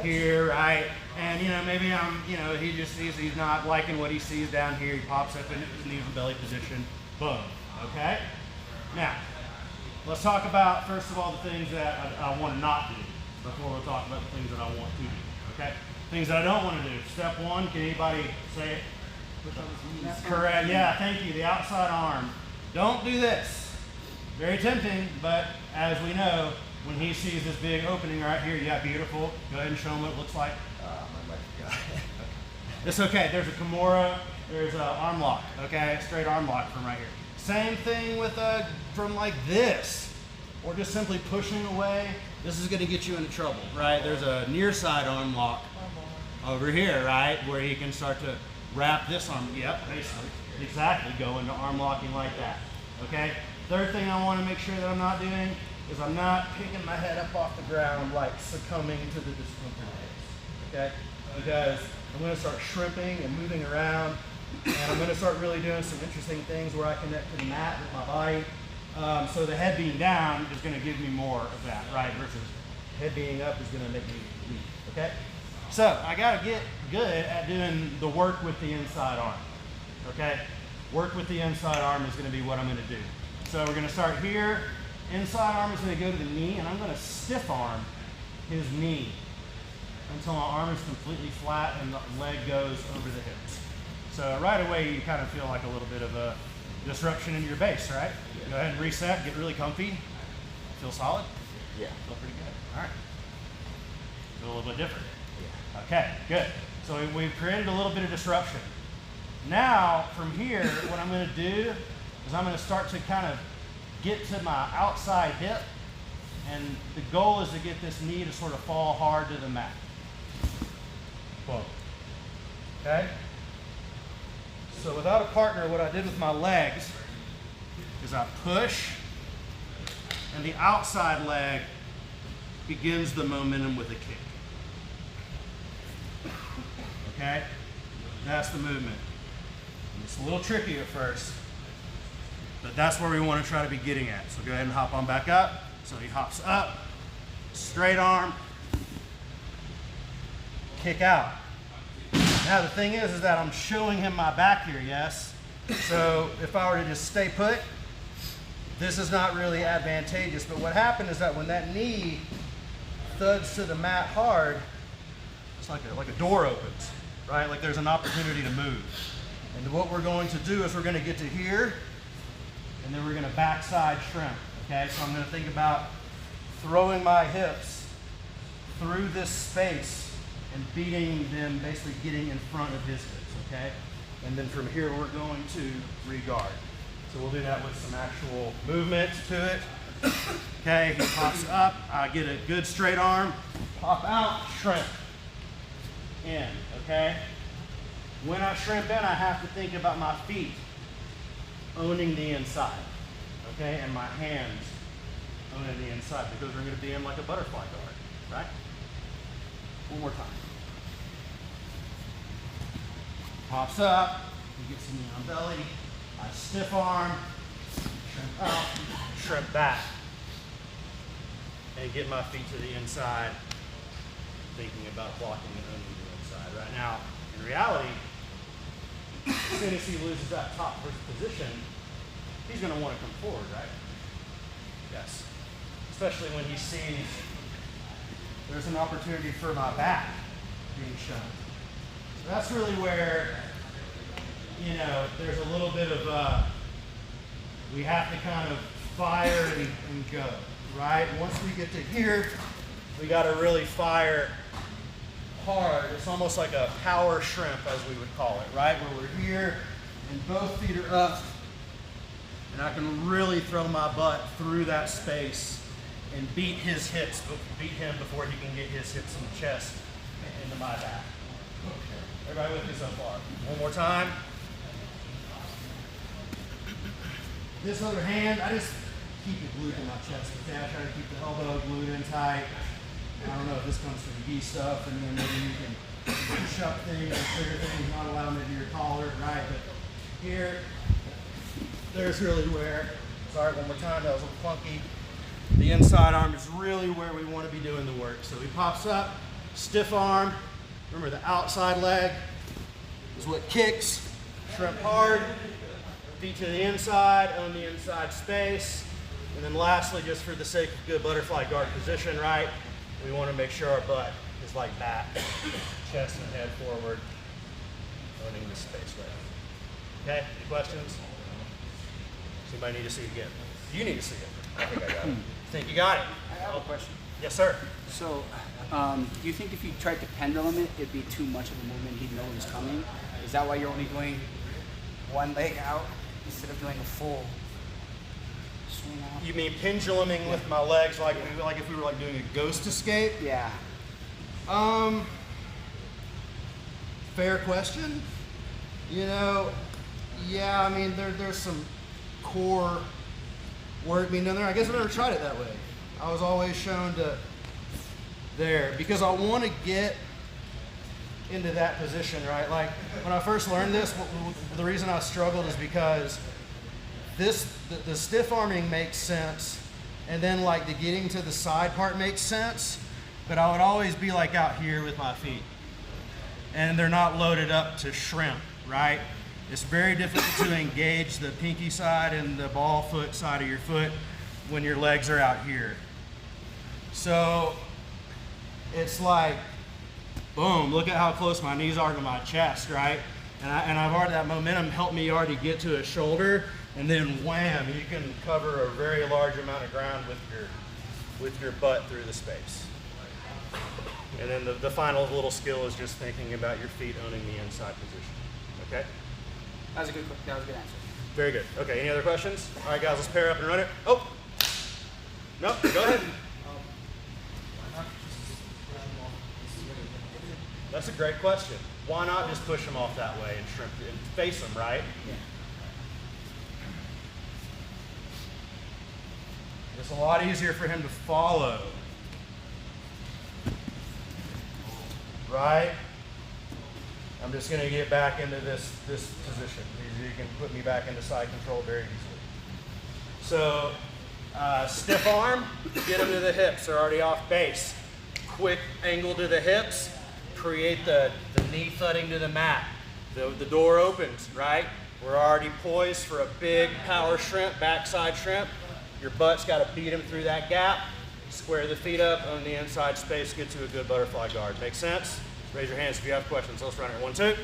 here, right? And maybe he just sees he's not liking what he sees down here. He pops up into his knee and belly position. Boom. Okay. Now, let's talk about first of all the things that I want to not do before we'll talk about the things that I want to do. Okay. Things that I don't want to do. Step one. Can anybody say it? Correct. Yeah. Thank you. The outside arm. Don't do this. Very tempting, but as we know, when he sees this big opening right here, yeah, beautiful. Go ahead and show him what it looks like. It's okay. There's a Kimura. There's an arm lock. Okay, straight arm lock from right here. Same thing with from like this, or just simply pushing away. This is going to get you into trouble, right? There's a near side arm lock over here, right, where he can start to wrap this arm. Yep, basically, exactly. Go into arm locking like that. Okay. Third thing I want to make sure that I'm not doing is I'm not picking my head up off the ground, like succumbing to the discomfort, okay? Because I'm going to start shrimping and moving around, and I'm going to start really doing some interesting things where I connect to the mat with my body. So the head being down is going to give me more of that, right? Versus head being up is going to make me weak, okay? So I got to get good at doing the work with the inside arm, okay? Work with the inside arm is going to be what I'm going to do. So we're going to start here. Inside arm is going to go to the knee, and I'm going to stiff arm his knee until my arm is completely flat and the leg goes over the hips. So right away you kind of feel like a little bit of a disruption in your base, right? Yeah. Go ahead and reset, get really comfy. Feel solid? Yeah. Feel pretty good. All right. Feel a little bit different. Yeah. Okay, good. So we've created a little bit of disruption. Now from here, what I'm going to do is I'm going to start to kind of get to my outside hip, and the goal is to get this knee to sort of fall hard to the mat. Whoa. Okay? So without a partner, what I did with my legs is I push, and the outside leg begins the momentum with a kick. Okay? That's the movement. It's a little tricky at first, but that's where we want to try to be getting at. So go ahead and hop on back up. So he hops up, straight arm, kick out. Now the thing is that I'm showing him my back here, yes? So if I were to just stay put, this is not really advantageous. But what happened is that when that knee thuds to the mat hard, it's like a door opens, right? Like there's an opportunity to move. And what we're going to do is we're going to get to here, and then we're going to backside shrimp, okay? So I'm going to think about throwing my hips through this space and beating them, basically getting in front of his hips, okay? And then from here, we're going to regard. So we'll do that with some actual movement to it. Okay, he pops up, I get a good straight arm, pop out, shrimp, in, okay? When I shrimp in, I have to think about my feet owning the inside, okay? And my hands owning the inside, because we're going to be in like a butterfly guard, right? One more time. Pops up, he gets me on belly, I stiff arm, shrimp out, shrimp back, and get my feet to the inside, thinking about blocking and owning the inside. Right now, in reality, as soon as he loses that top first position, he's going to want to come forward, right? Yes. Especially when he sees there's an opportunity for my back being shown. So that's really where, there's a little bit of, we have to kind of fire and go, right? Once we get to here, we got to really fire hard. It's almost like a power shrimp, as we would call it, right? Where we're here and both feet are up, and I can really throw my butt through that space and beat him before he can get his hips in the chest and into my back. Everybody with me so far? One more time. This other hand, I just keep it glued to my chest. Okay, I try to keep the elbow glued in tight. I don't know if this comes from the gi stuff, and then maybe you can push up things or trigger things, not allow them to do your collar, right? But here, there's really where, sorry, one more time, that was a little funky. The inside arm is really where we want to be doing the work. So he pops up, stiff arm. Remember, the outside leg is what kicks. Shrimp hard, feet to the inside, own the inside space. And then lastly, just for the sake of good butterfly guard position, right, we want to make sure our butt is like that. Chest and head forward, owning the space right. Okay, any questions? Does anybody need to see it again? You need to see it. I think I got it. Think you got it? I have a question. Yes, sir. So, do you think if you tried to pendulum it, it'd be too much of a movement, he'd know it was coming? Is that why you're only doing one leg out instead of doing a full swing out? You mean penduluming with my legs like if we were like doing a ghost escape? Yeah. Fair question. You know, yeah, I mean, there's some core work being done there. I guess I've never tried it that way. I was always shown to there because I want to get into that position, right? Like when I first learned this, the reason I struggled is because the stiff arming makes sense, and then like the getting to the side part makes sense, but I would always be like out here with my feet, and they're not loaded up to shrimp, right? It's very difficult to engage the pinky side and the ball foot side of your foot when your legs are out here. So it's like, boom, look at how close my knees are to my chest, right? And I've already, that momentum helped me already get to a shoulder, and then wham, you can cover a very large amount of ground with your butt through the space. And then the final little skill is just thinking about your feet owning the inside position, okay? That was a good answer. Very good. Okay, any other questions? All right, guys, let's pair up and run it. Oh, no, go ahead. That's a great question. Why not just push them off that way and shrimp and face them, right? Yeah. It's a lot easier for him to follow. Right? I'm just going to get back into this position. You can put me back into side control very easily. So, stiff arm, get them to the hips. They're already off base. Quick angle to the hips. Create the knee thudding to the mat. The door opens, right? We're already poised for a big power shrimp, backside shrimp. Your butt's got to beat him through that gap. Square the feet up, own the inside space, get to a good butterfly guard. Make sense? Raise your hands if you have questions. Let's run it. 1, 2.